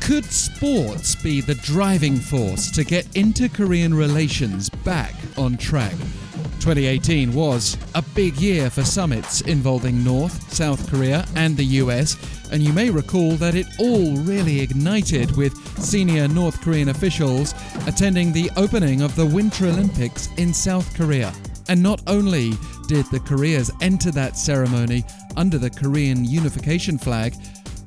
Could sports be the driving force to get inter-Korean relations back on track? 2018 was a big year for summits involving North, South Korea and the US, and you may recall that it all really ignited with senior North Korean officials attending the opening of the Winter Olympics in South Korea. And not only did the Koreas enter that ceremony under the Korean-Unification-Flag,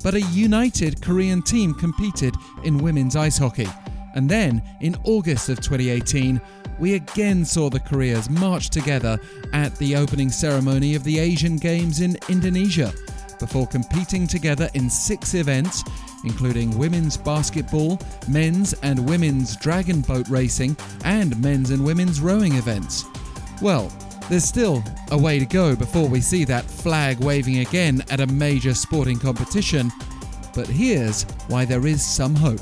but a united Korean team competed in women's ice hockey. And then, in August of 2018, we again saw the Koreas march together at the opening ceremony of the Asian Games in Indonesia, before competing together in 6 events, including women's basketball, men's and women's dragon boat racing, and men's and women's rowing events. Well, there's still a way to go before we see that flag waving again at a major sporting competition, but here's why there is some hope.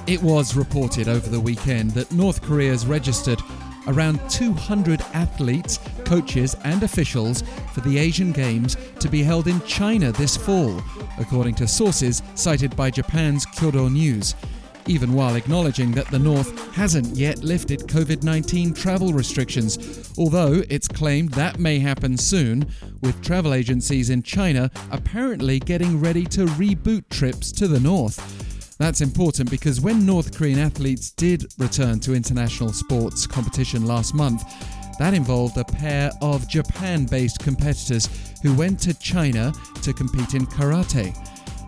It was reported over the weekend that North Korea's registered around 200 athletes, coaches and officials for the Asian Games to be held in China this fall, according to sources cited by Japan's Kyodo-News, even while acknowledging that the North hasn't yet lifted COVID-19 travel restrictions, although it's claimed that may happen soon, with travel agencies in China apparently getting ready to reboot trips to the North. That's important because when North Korean athletes did return to international sports competition last month, that involved a pair of Japan-based competitors who went to China to compete in karate.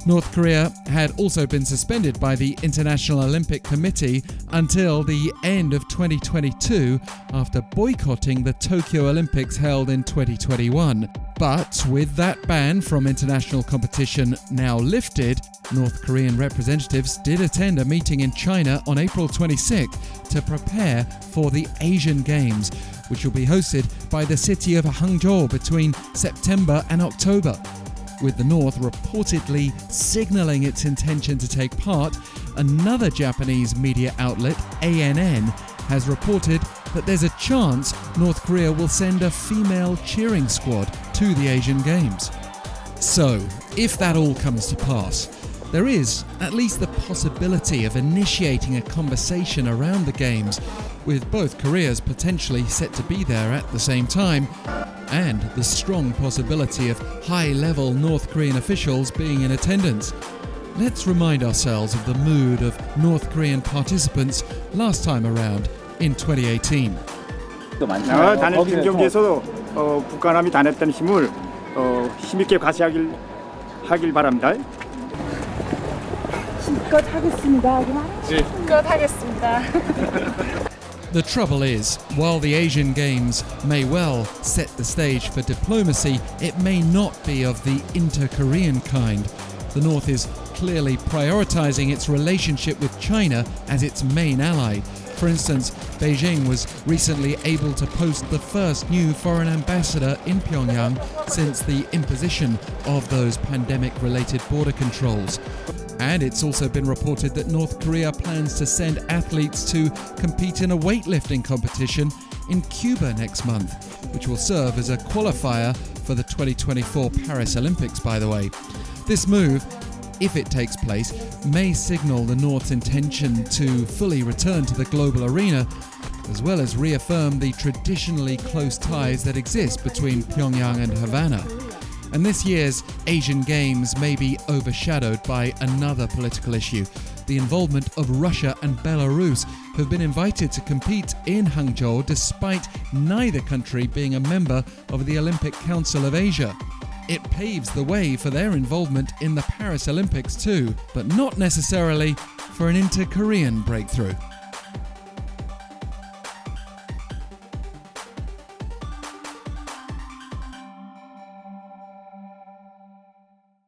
North Korea had also been suspended by the International Olympic Committee until the end of 2022 after boycotting the Tokyo Olympics held in 2021. But with that ban from international competition now lifted, North Korean representatives did attend a meeting in China on April 26th to prepare for the Asian Games, which will be hosted by the city of Hangzhou between September and October. With the North reportedly signalling its intention to take part, another Japanese media outlet, ANN, has reported that there's a chance North Korea will send a female cheering squad to the Asian Games. So, if that all comes to pass, there is at least the possibility of initiating a conversation around the Games, with both Koreas potentially set to be there at the same time, and the strong possibility of high-level North Korean officials being in attendance. Let's remind ourselves of the mood of North Korean participants last time around in 2018. 단일 경기에서도 국가남이 다녔던 힘을 힘있게 과시하길 바랍니다. 힘껏 하겠습니다. 힘껏 하겠습니다. The trouble is, while the Asian Games may well set the stage for diplomacy, it may not be of the inter-Korean kind. The North is clearly prioritizing its relationship with China as its main ally. For instance, Beijing was recently able to post the first new foreign ambassador in Pyongyang since the imposition of those pandemic-related border controls. And it's also been reported that North Korea plans to send athletes to compete in a weightlifting competition in Cuba next month, which will serve as a qualifier for the 2024 Paris Olympics, by the way. This move, if it takes place, may signal the North's intention to fully return to the global arena, as well as reaffirm the traditionally close ties that exist between Pyongyang and Havana. And this year's Asian Games may be overshadowed by another political issue, the involvement of Russia and Belarus, who have been invited to compete in Hangzhou despite neither country being a member of the Olympic Council of Asia. It paves the way for their involvement in the Paris Olympics too, but not necessarily for an inter-Korean breakthrough.